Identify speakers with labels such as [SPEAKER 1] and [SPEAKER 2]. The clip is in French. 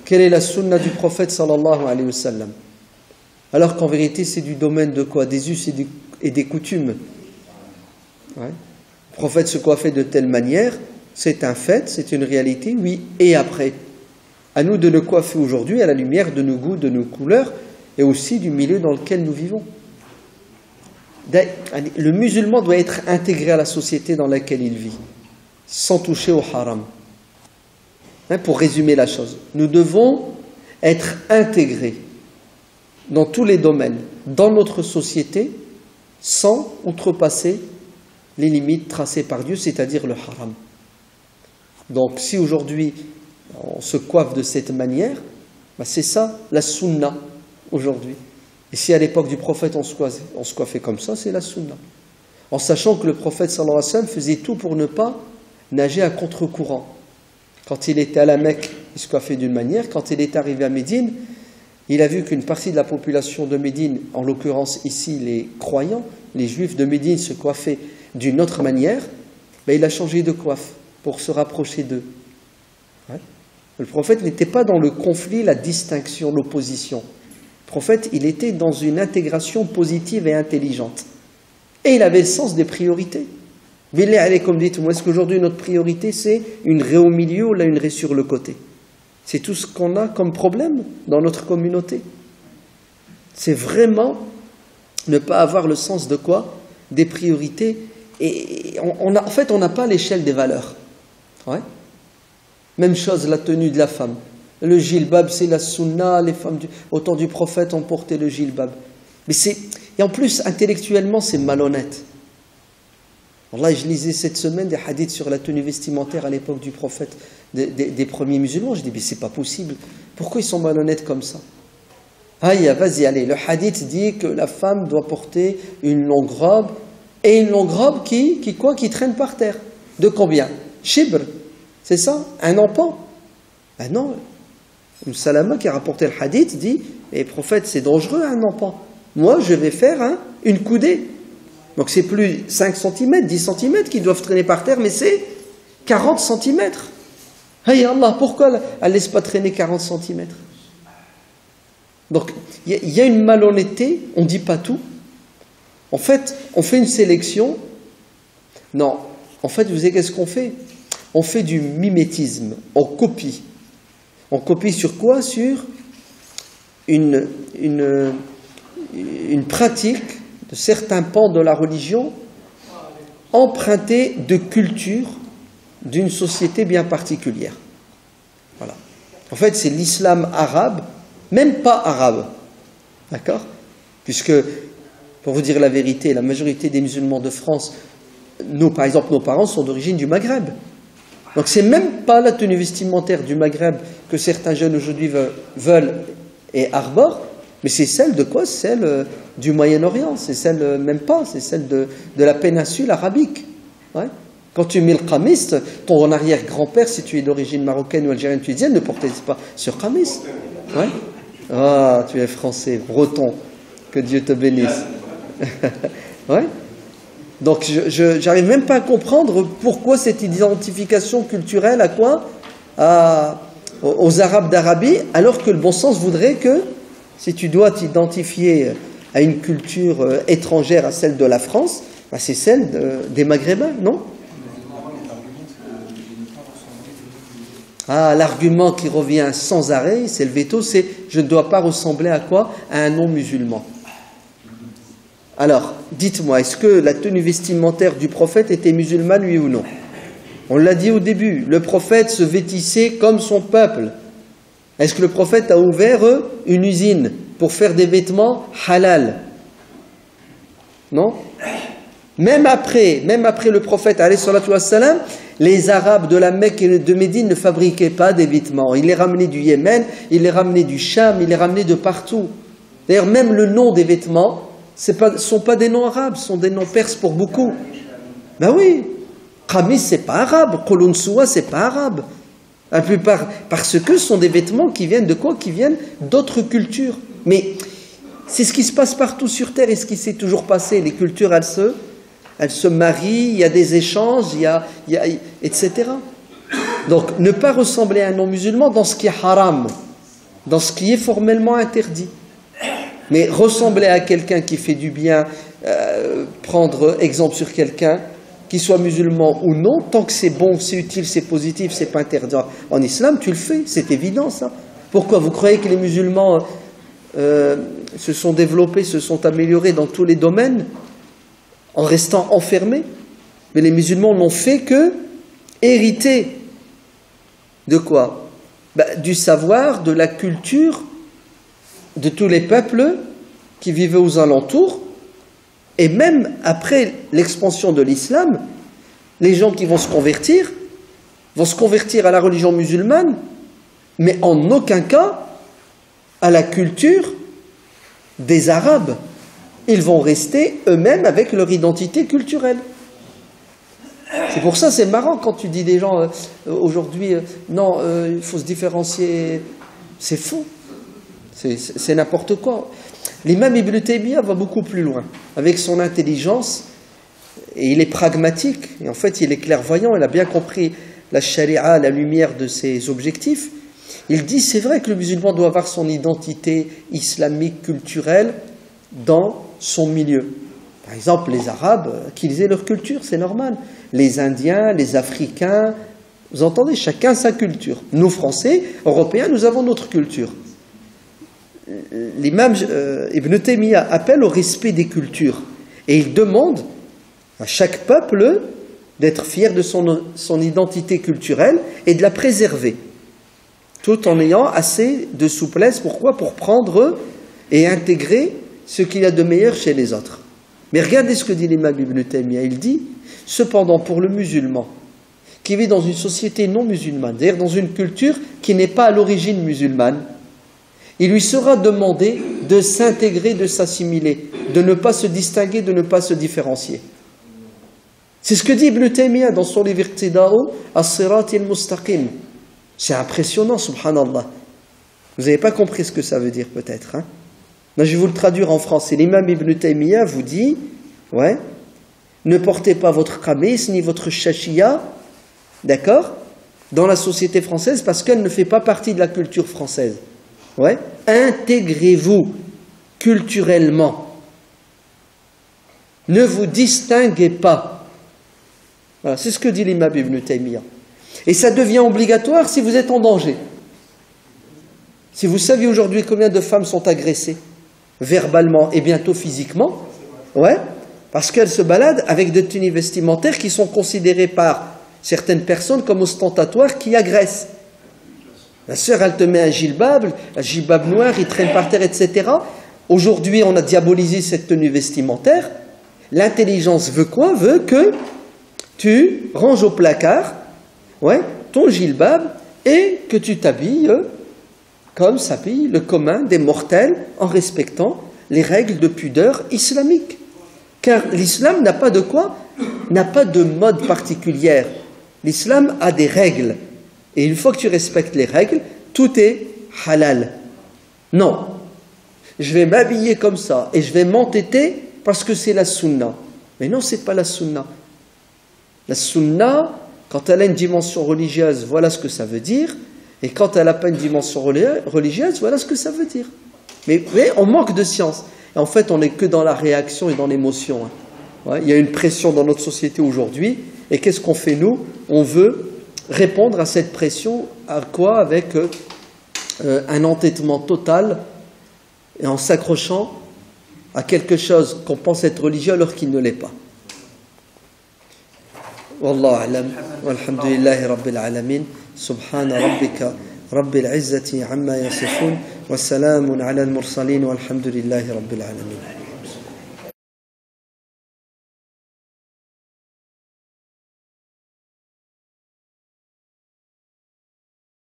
[SPEAKER 1] Quelle est la sunna du prophète sallallahu alayhi wa sallam? Alors qu'en vérité, c'est du domaine de quoi? Des us et des coutumes. Ouais. Le prophète se coiffait de telle manière, c'est un fait, c'est une réalité, oui, et après. À nous de le coiffer aujourd'hui à la lumière de nos goûts, de nos couleurs, et aussi du milieu dans lequel nous vivons. Le musulman doit être intégré à la société dans laquelle il vit, sans toucher au haram. Pour résumer la chose, nous devons être intégrés dans tous les domaines, dans notre société, sans outrepasser les limites tracées par Dieu, c'est-à-dire le haram. Donc si aujourd'hui on se coiffe de cette manière, c'est ça la sunna aujourd'hui. Et si à l'époque du prophète on se coiffait comme ça, c'est la sunna. En sachant que le prophète sallallahu alayhi wa sallam faisait tout pour ne pas nager à contre-courant. Quand il était à la Mecque, il se coiffait d'une manière. Quand il est arrivé à Médine, il a vu qu'une partie de la population de Médine, en l'occurrence ici les croyants, les juifs de Médine se coiffaient d'une autre manière, il a changé de coiffe pour se rapprocher d'eux. Ouais. Le prophète n'était pas dans le conflit, la distinction, l'opposition. Le prophète, il était dans une intégration positive et intelligente. Et il avait le sens des priorités. Comme dites-moi, est-ce qu'aujourd'hui notre priorité c'est une raie au milieu ou là une raie sur le côté? C'est tout ce qu'on a comme problème dans notre communauté. C'est vraiment ne pas avoir le sens de quoi? Des priorités. Et en fait, on n'a pas l'échelle des valeurs. Ouais. Même chose, la tenue de la femme. Le jilbab, c'est la sunna. Les femmes, au temps du prophète, ont porté le jilbab. Et en plus, intellectuellement, c'est malhonnête. Allah, je lisais cette semaine des hadiths sur la tenue vestimentaire à l'époque du prophète, des premiers musulmans. Je dis, mais c'est pas possible. Pourquoi ils sont malhonnêtes comme ça? Vas-y, allez. Le hadith dit que la femme doit porter une longue robe, et une longue robe qui traîne par terre. De combien? Shibr. C'est ça? Un empan? Ben non. Salama qui a rapporté le hadith dit, mais prophète, c'est dangereux un empan. Moi, je vais faire une coudée. Donc c'est plus 5 cm, 10 cm qui doivent traîner par terre, mais c'est 40 cm. Hey Allah, pourquoi elle ne laisse pas traîner 40 cm? Donc il y a une malhonnêteté, on ne dit pas tout. En fait, on fait une sélection. Non, en fait, vous savez qu'est-ce qu'on fait? On fait du mimétisme, on copie. On copie sur quoi? Sur une pratique de certains pans de la religion empruntés de culture d'une société bien particulière. Voilà. En fait, c'est l'islam arabe, même pas arabe. D'accord? Puisque, pour vous dire la vérité, la majorité des musulmans de France, par exemple, nos parents sont d'origine du Maghreb. Donc, c'est même pas la tenue vestimentaire du Maghreb que certains jeunes aujourd'hui veulent et arborent, mais c'est celle de quoi? Celle du Moyen-Orient, c'est celle, même pas, c'est celle de la péninsule arabique. Ouais. Quand tu mets le qamis, ton arrière-grand-père, si tu es d'origine marocaine ou algérienne, tunisienne, ne portait pas sur qamis. Ouais. Ah, tu es français, breton, que Dieu te bénisse. Ouais. Donc, je n'arrive même pas à comprendre pourquoi cette identification culturelle à quoi? Aux Arabes d'Arabie, alors que le bon sens voudrait que, si tu dois t'identifier à une culture étrangère à celle de la France, c'est celle des Maghrébins, non? L'argument qui revient sans arrêt, c'est le veto, c'est je ne dois pas ressembler à quoi? À un non-musulman. Alors, dites-moi, est-ce que la tenue vestimentaire du prophète était musulmane, oui ou non? On l'a dit au début, le prophète se vêtissait comme son peuple. Est-ce que le prophète a ouvert une usine pour faire des vêtements halal? Non? Même après le prophète, alayhi salatu wassalam, les Arabes de la Mecque et de Médine ne fabriquaient pas des vêtements. Ils les ramenaient du Yémen, ils les ramenaient du Cham, ils les ramenaient de partout. D'ailleurs, même le nom des vêtements, ce ne sont pas des noms arabes, ce sont des noms perses pour beaucoup. Ben oui, Qamis, ce n'est pas arabe, Qulun Suwa, ce n'est pas arabe. La plupart, parce que ce sont des vêtements qui viennent de quoi? Qui viennent d'autres cultures. Mais c'est ce qui se passe partout sur Terre et ce qui s'est toujours passé. Les cultures, elles se marient, il y a des échanges, etc. Donc, ne pas ressembler à un non-musulman dans ce qui est haram, dans ce qui est formellement interdit. Mais ressembler à quelqu'un qui fait du bien, prendre exemple sur quelqu'un, qu'il soit musulman ou non, tant que c'est bon, c'est utile, c'est positif, c'est pas interdit. En islam, tu le fais, c'est évident ça. Pourquoi? Vous croyez que les musulmans se sont développés, se sont améliorés dans tous les domaines en restant enfermés? Mais les musulmans n'ont fait que hériter de quoi? Du savoir, de la culture de tous les peuples qui vivaient aux alentours. Et même après l'expansion de l'islam, les gens qui vont se convertir à la religion musulmane, mais en aucun cas à la culture des Arabes. Ils vont rester eux-mêmes avec leur identité culturelle. C'est pour ça, c'est marrant quand tu dis des gens aujourd'hui, non, il faut se différencier. C'est faux. C'est n'importe quoi. L'imam Ibn Taymiyyah va beaucoup plus loin. Avec son intelligence, et il est pragmatique, et en fait il est clairvoyant, il a bien compris la charia, la lumière de ses objectifs. Il dit, c'est vrai que le musulman doit avoir son identité islamique, culturelle, dans son milieu. Par exemple, les Arabes, qu'ils aient leur culture, c'est normal. Les Indiens, les Africains, vous entendez, chacun sa culture. Nous, Français, Européens, nous avons notre culture. L'imam Ibn Taymiyyah appelle au respect des cultures. Et il demande à chaque peuple d'être fier de son identité culturelle et de la préserver. Tout en ayant assez de souplesse. Pourquoi? Pour prendre et intégrer ce qu'il y a de meilleur chez les autres. Mais regardez ce que dit l'imam Ibn Taymiyyah. Il dit, cependant, pour le musulman, qui vit dans une société non musulmane, c'est-à-dire dans une culture qui n'est pas à l'origine musulmane, il lui sera demandé de s'intégrer, de s'assimiler, de ne pas se distinguer, de ne pas se différencier. C'est ce que dit Ibn Taymiyyah dans son livre Iqtida'u as-Sirat al-Mustaqim. C'est impressionnant, subhanallah. Vous n'avez pas compris ce que ça veut dire peut-être. Hein? Là, je vais vous le traduire en français. L'imam Ibn Taymiyyah vous dit, ouais, ne portez pas votre qamis ni votre shashia, d'accord, dans la société française parce qu'elle ne fait pas partie de la culture française. Ouais. Intégrez-vous culturellement. Ne vous distinguez pas. Voilà, c'est ce que dit l'imam Ibn Taymiyyah. Et ça devient obligatoire si vous êtes en danger. Si vous saviez aujourd'hui combien de femmes sont agressées, verbalement et bientôt physiquement, ouais, parce qu'elles se baladent avec des tenues vestimentaires qui sont considérées par certaines personnes comme ostentatoires qui agressent. La sœur, elle te met un djilbab noir, il traîne par terre, etc. Aujourd'hui, on a diabolisé cette tenue vestimentaire. L'intelligence veut quoi? Veut que tu ranges au placard, ouais, ton djilbab et que tu t'habilles comme s'habille le commun des mortels en respectant les règles de pudeur islamiques. Car l'islam n'a pas de quoi? N'a pas de mode particulière. L'islam a des règles. Et une fois que tu respectes les règles, tout est halal. Non, je vais m'habiller comme ça et je vais m'entêter parce que c'est la sunna. Mais non, ce n'est pas la sunna. La sunna, quand elle a une dimension religieuse, voilà ce que ça veut dire. Et quand elle n'a pas une dimension religieuse, voilà ce que ça veut dire. Mais on manque de science. Et en fait, on n'est que dans la réaction et dans l'émotion. Hein. Ouais, il y a une pression dans notre société aujourd'hui. Et qu'est-ce qu'on fait nous? On veut répondre à cette pression, à quoi? Avec un entêtement total et en s'accrochant à quelque chose qu'on pense être religieux alors qu'il ne l'est pas. Wallahu a'lam, walhamdulillahi rabbil alamin, subhana rabbika rabbil izzati amma yasifun, wa salamun ala al-mursalin, walhamdulillahi rabbil alamin.